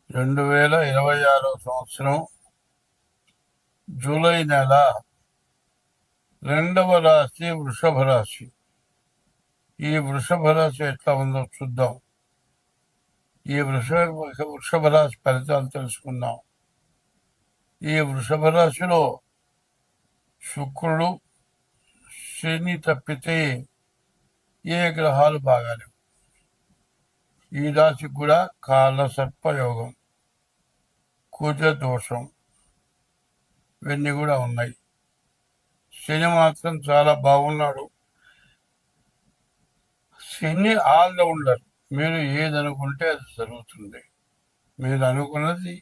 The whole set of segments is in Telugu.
2026 సంవత్సరం జూలై నెల 2వ రాశి వృషభ రాశి. ఈ వృషభ రాశి ఎట్లా ఉందో చూద్దాం. ఈ వృషభ రాశి ఫలితాలు తెలుసుకుందాం. ఈ వృషభ రాశిలో శుక్రుడు, శని తప్పితే ఏ గ్రహాలు బాగాలేవు. ఈ రాశికి కూడా కాల సర్పయోగం, కుజ దోషం ఇవన్నీ కూడా ఉన్నాయి. శని మాత్రం చాలా బాగున్నాడు. శని ఆల్రౌండర్. మీరు ఏదనుకుంటే అది జరుగుతుంది. మీరు అనుకున్నది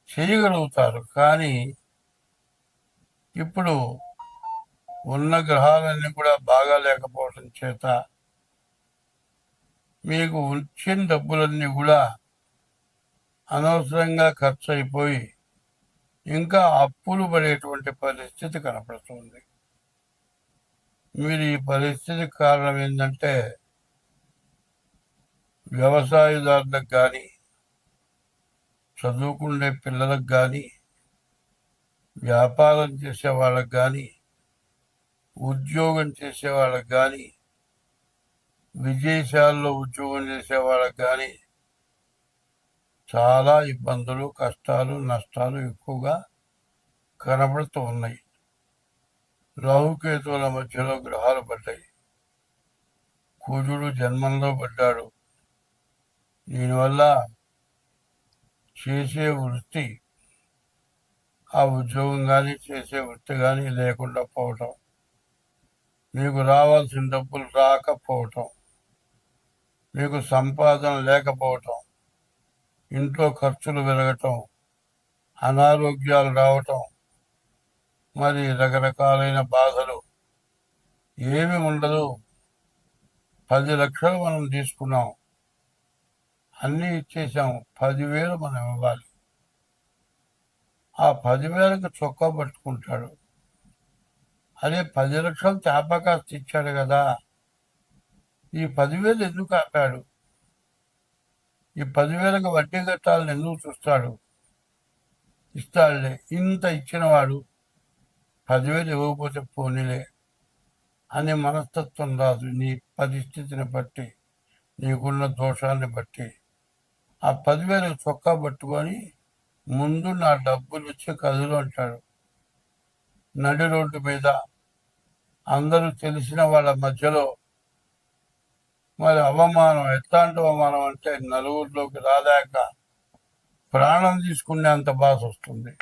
చేయగలుగుతారు. కానీ ఇప్పుడు ఉన్న గ్రహాలన్నీ కూడా బాగా లేకపోవడం చేత మీకు వచ్చిన డబ్బులన్నీ కూడా అనవసరంగా ఖర్చు అయిపోయి ఇంకా అప్పులు పడేటువంటి పరిస్థితి కనపడుతుంది. మీరు ఈ పరిస్థితికి కారణం ఏంటంటే వ్యవసాయదారులకు కానీ, చదువుకునే పిల్లలకు కానీ, వ్యాపారం చేసే వాళ్ళకి కానీ, ఉద్యోగం చేసే వాళ్ళకి కానీ, విదేశాల్లో ఉద్యోగం చేసే వాళ్ళకి కానీ చాలా ఇబ్బందులు, కష్టాలు, నష్టాలు ఎక్కువగా కనబడుతూ ఉన్నాయి. రాహుకేతువుల మధ్యలో గ్రహాలు పడ్డాయి. కుజుడు జన్మంలో పడ్డాడు. దీనివల్ల చేసే వృత్తి, ఆ ఉద్యోగం కానీ చేసే వృత్తి కానీ లేకుండా పోవటం, మీకు రావాల్సిన డబ్బులు రాకపోవటం, మీకు సంపాదన లేకపోవటం, ఇంట్లో ఖర్చులు పెరగటం, అనారోగ్యాలు రావటం, మరి రకరకాలైన బాధలు. ఏమి ఉండదు. 10 లక్షలు మనం తీసుకున్నాం, అన్నీ ఇచ్చేసాం, 10,000 మనం ఇవ్వాలి. ఆ 10,000కి చొక్కా పట్టుకుంటాడు. అదే 10 లక్షలు తేపకాస్త ఇచ్చాడు కదా, ఈ 10,000 ఎందుకు ఆపాడు? ఈ 10,000కి వడ్డీ కట్టాలని ఎందుకు చూస్తాడు? ఇస్తాడులే, ఇంత ఇచ్చినవాడు 10,000 ఇవ్వకపోతే పోనీలే అనే మనస్తత్వం రాదు. నీ పరిస్థితిని బట్టి, నీకున్న దోషాన్ని బట్టి ఆ 10,000 చొక్కా పట్టుకొని ముందు నా డబ్బులు ఇచ్చి కదులు అంటాడు. నడి రోడ్డు మీద అందరూ తెలిసిన వాళ్ళ మధ్యలో మరి అవమానం. ఎట్లాంటి అవమానం అంటే నలుగురిలోకి రాలేక ప్రాణం తీసుకునే అంత బాధ వస్తుంది.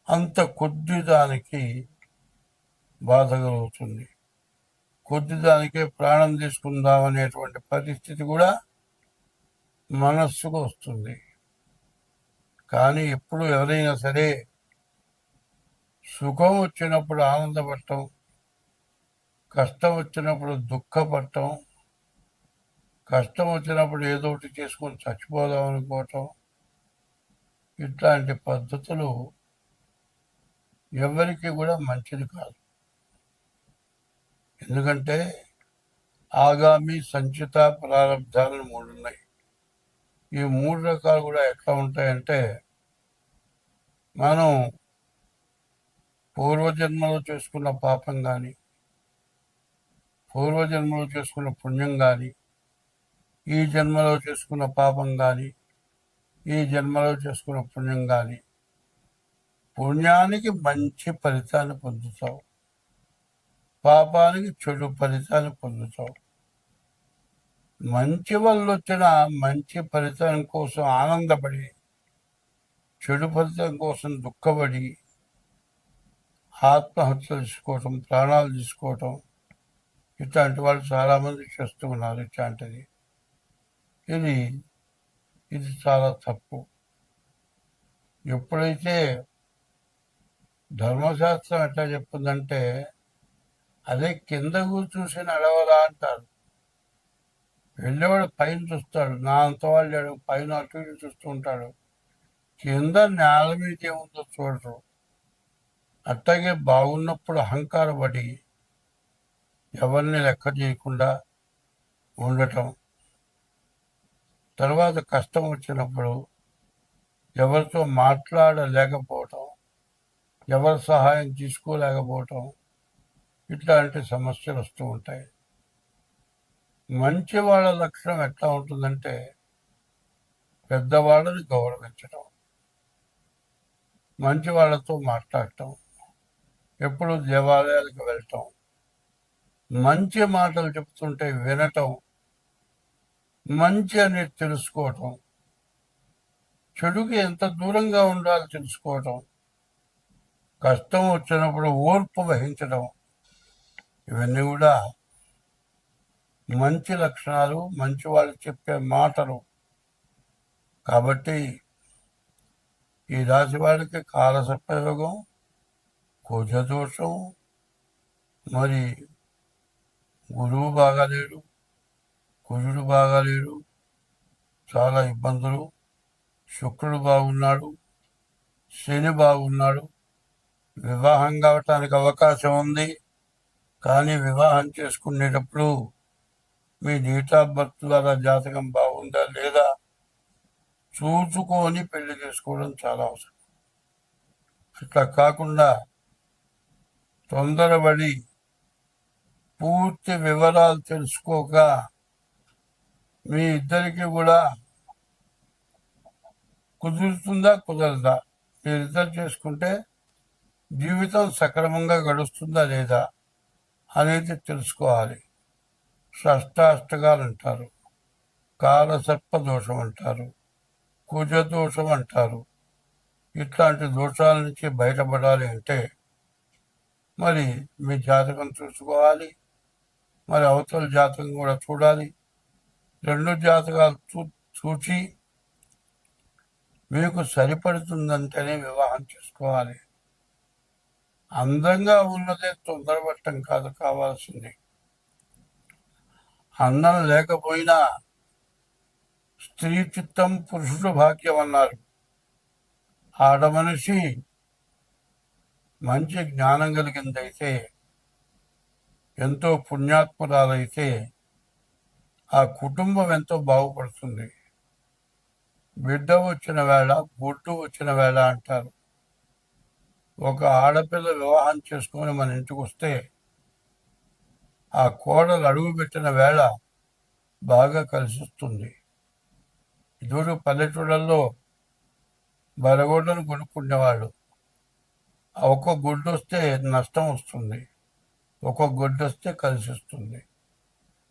అంత కొద్ది దానికి బాధ కలుగుతుంది. కొద్ది దానికే ప్రాణం తీసుకుందామనేటువంటి పరిస్థితి కూడా మనస్సుకు వస్తుంది. కానీ ఎప్పుడు ఎవరైనా సరే సుఖం వచ్చినప్పుడు ఆనందపడటం, కష్టం వచ్చినప్పుడు దుఃఖపడటం, కష్టం వచ్చినప్పుడు ఏదో ఒకటి చేసుకొని చచ్చిపోదాం అనుకోవటం, ఇట్లాంటి పద్ధతులు ఎవరికి కూడా మంచిది కాదు. ఎందుకంటే ఆగామి, సంచిత, ప్రారంధాలు 3 ఉన్నాయి. ఈ 3 రకాలు కూడా ఎట్లా ఉంటాయంటే, మనం పూర్వజన్మలో చేసుకున్న పాపం కానీ, పూర్వజన్మలో చేసుకున్న పుణ్యం కానీ, ఈ జన్మలో చేసుకున్న పాపం కానీ, ఈ జన్మలో చేసుకున్న పుణ్యం కానీ, పుణ్యానికి మంచి ఫలితాన్ని పొందుతావు, పాపానికి చెడు ఫలితాన్ని పొందుతావు. మంచి వల్ల వచ్చిన మంచి ఫలితం కోసం ఆనందపడి, చెడు ఫలితం కోసం దుఃఖపడి ఆత్మహత్యలు తీసుకోవటం, ప్రాణాలు తీసుకోవటం, ఇట్లాంటి వాళ్ళు చాలామంది చేస్తూ ఉన్నారు. ఇట్లాంటిది ఇది చాలా తప్పు. ఎప్పుడైతే ధర్మశాస్త్రం ఎట్లా చెప్తుందంటే, అదే కిందకు చూసి నడవరా అంటారు. వెళ్ళేవాడు పైన చూస్తాడు, నా అంత వాళ్ళు పైన అటు ఇటు చూస్తూ ఉంటాడు, కింద నేల మీద ఏముందో చూడరు. అట్లాగే బాగున్నప్పుడు అహంకారపడి ఎవరిని లెక్క చేయకుండా ఉండటం, తర్వాత కష్టం వచ్చినప్పుడు ఎవరితో మాట్లాడలేకపోవటం, ఎవరి సహాయం తీసుకోలేకపోవటం, ఇట్లాంటి సమస్యలు వస్తూ ఉంటాయి. మంచి వాళ్ళ లక్షణం ఎట్లా ఉంటుందంటే పెద్దవాళ్ళని గౌరవించటం, మంచి వాళ్ళతో మాట్లాడటం, ఎప్పుడు దేవాలయాలకు వెళ్ళటం, మంచి మాటలు చెప్తుంటే వినటం, మంచి అనేది తెలుసుకోవటం, చెడుకి ఎంత దూరంగా ఉండాలో తెలుసుకోవటం, కష్టం వచ్చినప్పుడు ఓర్పు వహించడం, ఇవన్నీ కూడా మంచి లక్షణాలు, మంచి వాళ్ళు చెప్పే మాటలు. కాబట్టి ఈ రాశి వారికి కాలసర్పయోగం, కుజదోషం, మరి గురువు బాగాలేడు, కుజుడు బాగాలేడు, చాలా ఇబ్బందులు. శుక్రుడు బాగున్నాడు, శని బాగున్నాడు. వివాహం కావటానికి అవకాశం ఉంది, కానీ వివాహం చేసుకునేటప్పుడు మీ డేట్ ఆఫ్ బర్త్ ద్వారా జాతకం బాగుందా లేదా చూసుకొని పెళ్లి చేసుకోవడం చాలా అవసరం. ఇట్లా కాకుండా తొందరపడి పూర్తి వివరాలు తెలుసుకోక మీ ఇద్దరికి కూడా కుదురుతుందా కుదరదా, మీరిద్దరు చేసుకుంటే జీవితం సక్రమంగా గడుస్తుందా లేదా అనేది తెలుసుకోవాలి. షష్టాష్టకాలు అంటారు, కాలసర్ప దోషం అంటారు, కుజదోషం అంటారు. ఇట్లాంటి దోషాల నుంచి బయటపడాలి అంటే మరి మీ జాతకం చూసుకోవాలి, మరి అవతల జాతకం కూడా చూడాలి. రెండు జాతకాలు చూచి మీకు సరిపడుతుందంటేనే వివాహం చేసుకోవాలి. అందంగా ఉన్నదే తొందరపడటం కాదు కావాల్సింది. అందం లేకపోయినా స్త్రీ చిత్తం పురుషుడు భాగ్యం అన్నారు. ఆడమనిషి మంచి జ్ఞానం కలిగిందైతే, ఎంతో పుణ్యాత్మురాలైతే ఆ కుటుంబం ఎంతో బాగుపడుతుంది. బిడ్డ వచ్చిన వేళ బొట్టు వచ్చిన వేళ అంటారు. ఒక ఆడపిల్ల వివాహం చేసుకొని మన ఇంటికి వస్తే ఆ కోడలు అడుగు పెట్టిన వేళ బాగా కలిసి వస్తుంది. ఇదివరకు పల్లెటూళ్ళల్లో బరగొడ్డను కొనుక్కునేవాళ్ళు. ఒక్కొక్క గుడ్డు వస్తే నష్టం వస్తుంది, ఒక్కొక్క గుడ్డు వస్తే కలిసి వస్తుంది.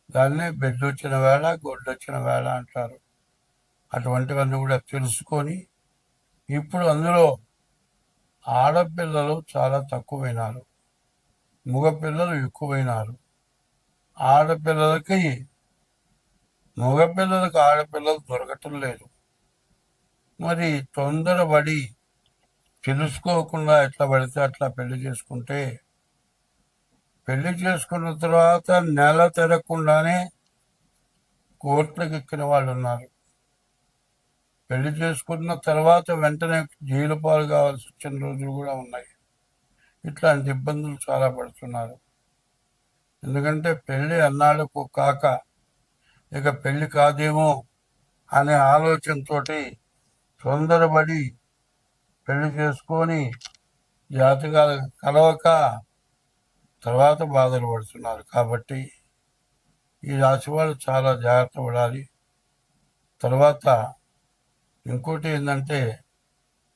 దాన్నే బిడ్డ వచ్చిన వేళ గొడ్డు వచ్చిన వేళ అంటారు. అటువంటివన్నీ కూడా తెలుసుకొని, ఇప్పుడు అందులో ఆడపిల్లలు చాలా తక్కువైనారు, మగపిల్లలు ఎక్కువైనారు. మగపిల్లలకు ఆడపిల్లలు దొరకటం లేదు. మరి తొందరపడి తెలుసుకోకుండా ఎట్లా పడితే అట్లా పెళ్లి చేసుకుంటే, పెళ్లి చేసుకున్న తర్వాత నెల తిరగకుండానే కోర్టులకు ఎక్కిన వాళ్ళు ఉన్నారు. పెళ్లి చేసుకున్న తర్వాత వెంటనే జైలు పాలు కావాల్సి వచ్చిన రోజులు కూడా ఉన్నాయి. ఇట్లాంటి ఇబ్బందులు చాలా పడుతున్నారు. ఎందుకంటే పెళ్లి అన్నాళ్ళకు కాక ఇక పెళ్లి కాదేమో అనే ఆలోచనతో తొందరపడి పెళ్లి చేసుకొని జాతకాలు కలవక తర్వాత బాధలు పడుతున్నారు. కాబట్టి ఈ రాశి వాళ్ళు చాలా జాగ్రత్త పడాలి. తర్వాత ఇంకోటి ఏంటంటే,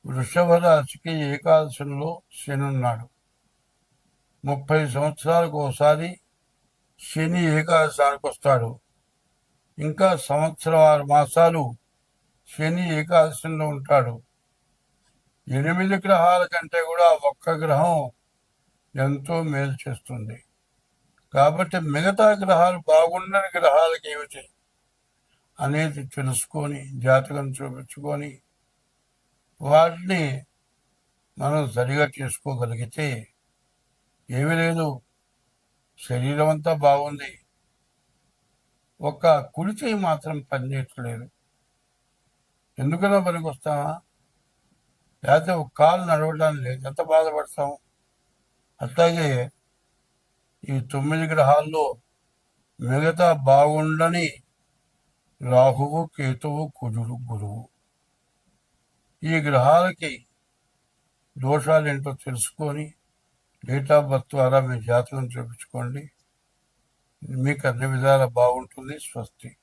వృషభ రాశికి ఏకాదశంలో శని ఉన్నాడు. 30 సంవత్సరాలకు ఒకసారి శని ఏకాదశానికి వస్తాడు. ఇంకా 6 మాసాలు శని ఏకాదశంలో ఉంటాడు. 8 గ్రహాల కంటే కూడా ఒక్క గ్రహం ఎంతో మేలు చేస్తుంది. కాబట్టి మిగతా గ్రహాలు బాగుండని గ్రహాలకి ఏమిటి అనేది తెలుసుకొని జాతకం చూపించుకొని వాటిని మనం సరిగా చేసుకోగలిగితే ఏమీ లేదు, శరీరం అంతా బాగుంది, ఒక కుడి చేయి మాత్రం పనిచేయట్లేదు. ఎందుకన్నా పనికి వస్తామా? లేకపోతే ఒక కాలు నడవడానికి లేదు, ఎంత బాధపడతాం. అట్లాగే ఈ 9 గ్రహాల్లో మిగతా బాగుండని రాహువు, కేతువు, కుజుడు, గురువు. ఈ గ్రహాలకి దోషాలు ఏంటో తెలుసుకొని డేట్ ఆఫ్ బర్త్ ద్వారా మీ జాతకం చూపించుకోండి. మీకు అన్ని విధాలా బాగుంటుంది. స్వస్తి.